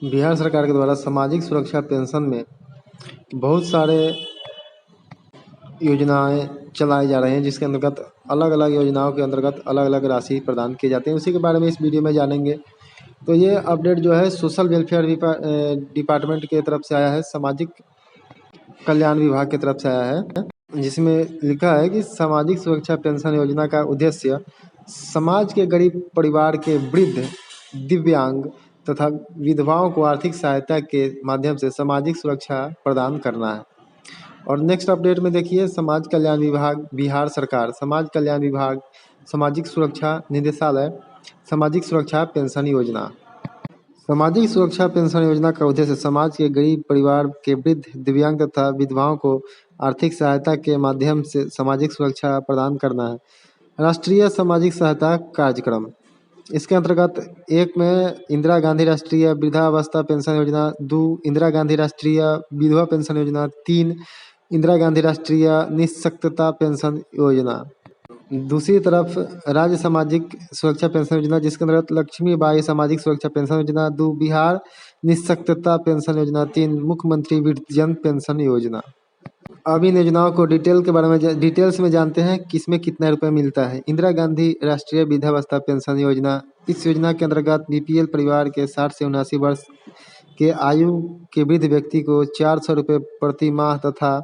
बिहार सरकार के द्वारा सामाजिक सुरक्षा पेंशन में बहुत सारे योजनाएं चलाई जा रही हैं, जिसके अंतर्गत अलग अलग योजनाओं के अंतर्गत अलग अलग राशि प्रदान किए जाते हैं। उसी के बारे में इस वीडियो में जानेंगे। तो ये अपडेट जो है सोशल वेलफेयर डिपार्टमेंट की तरफ से आया है, सामाजिक कल्याण विभाग की तरफ से आया है, जिसमें लिखा है कि सामाजिक सुरक्षा पेंशन योजना का उद्देश्य समाज के गरीब परिवार के वृद्ध, दिव्यांग तथा विधवाओं को आर्थिक सहायता के माध्यम से सामाजिक सुरक्षा प्रदान करना है। और नेक्स्ट अपडेट में देखिए, समाज कल्याण विभाग बिहार सरकार, समाज कल्याण विभाग, सामाजिक सुरक्षा निदेशालय, सामाजिक सुरक्षा पेंशन योजना। सामाजिक सुरक्षा पेंशन योजना का उद्देश्य समाज के गरीब परिवार के वृद्ध, दिव्यांग तथा विधवाओं को आर्थिक सहायता के माध्यम से सामाजिक सुरक्षा प्रदान करना है। राष्ट्रीय सामाजिक सहायता कार्यक्रम, इसके अंतर्गत 1 में इंदिरा गांधी राष्ट्रीय वृद्धावस्था पेंशन योजना, 2 इंदिरा गांधी राष्ट्रीय विधवा पेंशन योजना, 3 इंदिरा गांधी राष्ट्रीय निःशक्तता पेंशन योजना। दूसरी तरफ राज्य सामाजिक सुरक्षा पेंशन योजना, जिसके अंतर्गत लक्ष्मीबाई सामाजिक सुरक्षा पेंशन योजना, 2 बिहार निःशक्तता पेंशन योजना, 3 मुख्यमंत्री वृद्धजन पेंशन योजना। अब इन योजनाओं को डिटेल्स में जानते हैं किसमें कितना रुपए मिलता है। इंदिरा गांधी राष्ट्रीय वृद्धावस्था पेंशन योजना, इस योजना के अंतर्गत बीपीएल परिवार के 60 से 79 वर्ष के आयु के वृद्ध व्यक्ति को 400 रुपये प्रति माह तथा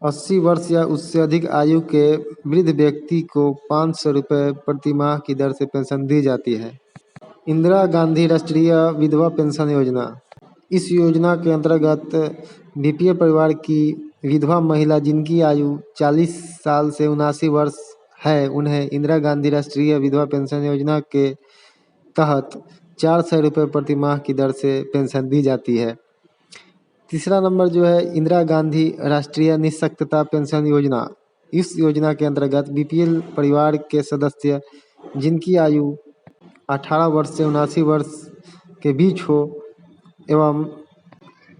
80 वर्ष या उससे अधिक आयु के वृद्ध व्यक्ति को 500 रुपये प्रति माह की दर से पेंशन दी जाती है। इंदिरा गांधी राष्ट्रीय विधवा पेंशन योजना, इस योजना के अंतर्गत बीपीएल परिवार की विधवा महिला जिनकी आयु 40 साल से 79 वर्ष है, उन्हें इंदिरा गांधी राष्ट्रीय विधवा पेंशन योजना के तहत 400 रुपये प्रति माह की दर से पेंशन दी जाती है। तीसरा नंबर जो है इंदिरा गांधी राष्ट्रीय निःशक्तता पेंशन योजना, इस योजना के अंतर्गत बीपीएल परिवार के सदस्य जिनकी आयु 18 वर्ष से 79 वर्ष के बीच हो एवं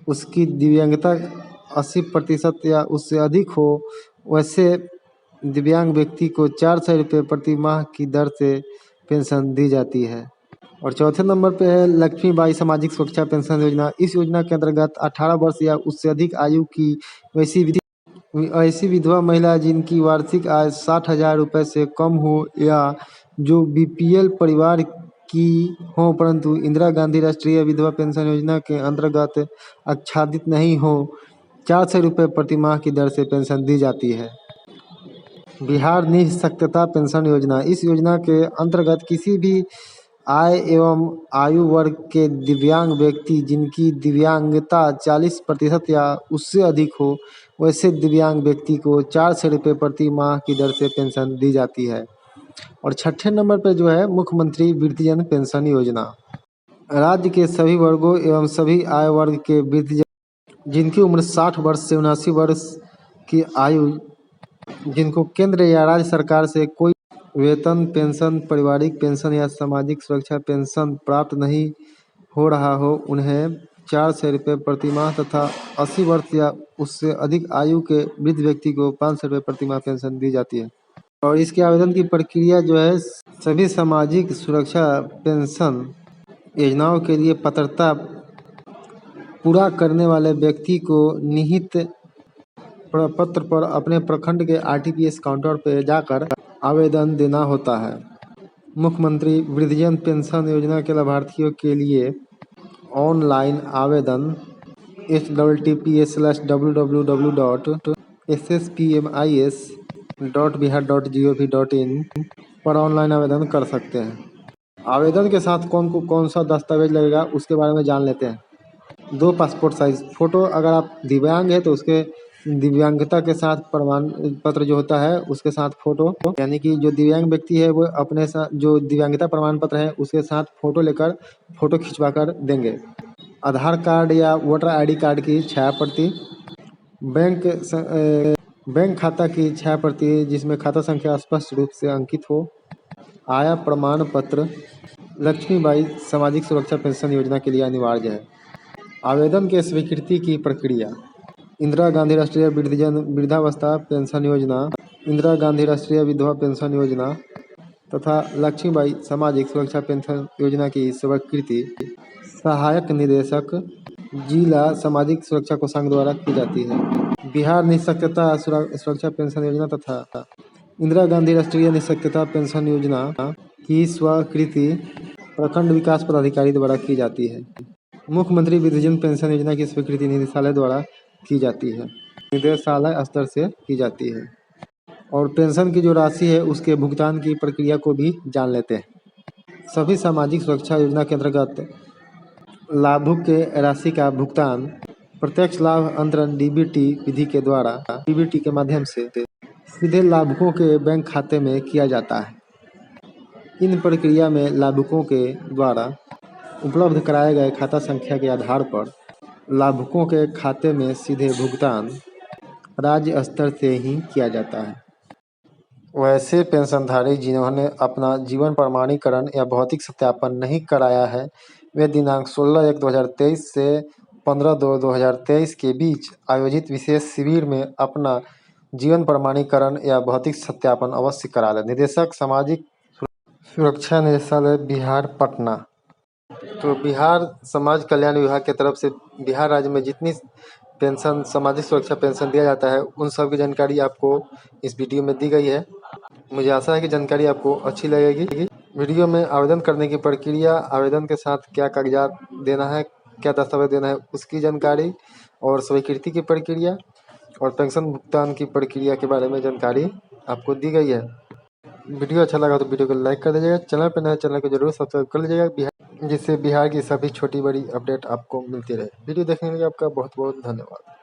उसकी दिव्यांगता 80% या उससे अधिक हो, वैसे दिव्यांग व्यक्ति को 400 रुपये प्रति माह की दर से पेंशन दी जाती है। और चौथे नंबर पे है लक्ष्मीबाई सामाजिक सुरक्षा पेंशन योजना, इस योजना के अंतर्गत 18 वर्ष या उससे अधिक आयु की ऐसी विधवा महिला जिनकी वार्षिक आय 60,000 रुपये से कम हो या जो बीपीएल परिवार की हो परंतु इंदिरा गांधी राष्ट्रीय विधवा पेंशन योजना के अंतर्गत आच्छादित नहीं हो, 400 रुपये प्रति माह की दर से पेंशन दी जाती है। बिहार निःशक्तता पेंशन योजना, इस योजना के अंतर्गत किसी भी आय एवं आयु वर्ग के दिव्यांग व्यक्ति जिनकी दिव्यांगता 40% या उससे अधिक हो, वैसे दिव्यांग व्यक्ति को 400 रुपये प्रति माह की दर से पेंशन दी जाती है। और छठे नंबर पर जो है मुख्यमंत्री वृद्धजन पेंशन योजना, राज्य के सभी वर्गों एवं सभी आय वर्ग के वृद्धजन जिनकी उम्र 60 वर्ष से 79 वर्ष की आयु, जिनको केंद्र या राज्य सरकार से कोई वेतन, पेंशन, पारिवारिक पेंशन या सामाजिक सुरक्षा पेंशन प्राप्त नहीं हो रहा हो, उन्हें 400 रुपये प्रति माह तथा 80 वर्ष या उससे अधिक आयु के वृद्ध व्यक्ति को 500 रुपये प्रति माह पेंशन दी जाती है। और इसके आवेदन की प्रक्रिया जो है, सभी सामाजिक सुरक्षा पेंशन योजनाओं के लिए पात्रता पूरा करने वाले व्यक्ति को निहित प्रपत्र पर अपने प्रखंड के आरटीपीएस काउंटर पर जाकर आवेदन देना होता है। मुख्यमंत्री वृद्धजन पेंशन योजना के लाभार्थियों के लिए ऑनलाइन आवेदन https://www.sspmis.bihar.gov.in पर ऑनलाइन आवेदन कर सकते हैं। आवेदन के साथ कौन सा दस्तावेज लगेगा उसके बारे में जान लेते हैं। 2 पासपोर्ट साइज फ़ोटो, अगर आप दिव्यांग है तो उसके दिव्यांगता के साथ प्रमाण पत्र जो होता है उसके साथ फ़ोटो, यानी कि जो दिव्यांग व्यक्ति है वो अपने साथ जो दिव्यांगता प्रमाण पत्र है उसके साथ फ़ोटो लेकर फ़ोटो खिंचवा कर देंगे। आधार कार्ड या वोटर आईडी कार्ड की छाया प्रति, बैंक खाता की छाया प्रति जिसमें खाता संख्या स्पष्ट रूप से अंकित हो, आय प्रमाण पत्र लक्ष्मीबाई सामाजिक सुरक्षा पेंशन योजना के लिए अनिवार्य है। आवेदन के स्वीकृति की प्रक्रिया, इंदिरा गांधी राष्ट्रीय वृद्धावस्था पेंशन योजना, इंदिरा गांधी राष्ट्रीय विधवा पेंशन योजना तथा लक्ष्मीबाई सामाजिक सुरक्षा पेंशन योजना की स्वीकृति सहायक निदेशक जिला सामाजिक सुरक्षा कोषांग द्वारा की जाती है। बिहार निःशक्तता सुरक्षा पेंशन योजना तथा इंदिरा गांधी राष्ट्रीय निःशक्तता पेंशन योजना की स्वीकृति प्रखंड विकास पदाधिकारी द्वारा की जाती है। मुख्यमंत्री वृद्धजन पेंशन योजना की स्वीकृति निदेशालय द्वारा की जाती है, निदेशालय स्तर से की जाती है। और पेंशन की जो राशि है उसके भुगतान की प्रक्रिया को भी जान लेते हैं। सभी सामाजिक सुरक्षा योजना के अंतर्गत लाभुक के राशि का भुगतान प्रत्यक्ष लाभ अंतरण डीबीटी विधि के द्वारा डीबीटी के माध्यम से सीधे लाभुकों के बैंक खाते में किया जाता है। इन प्रक्रिया में लाभुकों के द्वारा उपलब्ध कराए गए खाता संख्या के आधार पर लाभुकों के खाते में सीधे भुगतान राज्य स्तर से ही किया जाता है। वैसे पेंशनधारी जिन्होंने अपना जीवन प्रमाणीकरण या भौतिक सत्यापन नहीं कराया है, वे दिनांक 16/1/2023 से 15/2/2023 के बीच आयोजित विशेष शिविर में अपना जीवन प्रमाणीकरण या भौतिक सत्यापन अवश्य करा लें। निदेशक सामाजिक सुरक्षा निदेशालय बिहार पटना। तो बिहार समाज कल्याण विभाग की तरफ से बिहार राज्य में जितनी पेंशन सामाजिक सुरक्षा पेंशन दिया जाता है उन सब की जानकारी आपको इस वीडियो में दी गई है। मुझे आशा है कि जानकारी आपको अच्छी लगेगी। वीडियो में आवेदन करने की प्रक्रिया, आवेदन के साथ क्या कागजात देना है, क्या दस्तावेज देना है उसकी जानकारी और स्वीकृति की प्रक्रिया और पेंशन भुगतान की प्रक्रिया के बारे में जानकारी आपको दी गई है। वीडियो अच्छा लगा तो वीडियो को लाइक कर दीजिएगा। चैनल पर नए चैनल को जरूर सब्सक्राइब कर लीजिएगा, जिससे बिहार की सभी छोटी बड़ी अपडेट आपको मिलती रहे। वीडियो देखने के लिए आपका बहुत बहुत धन्यवाद।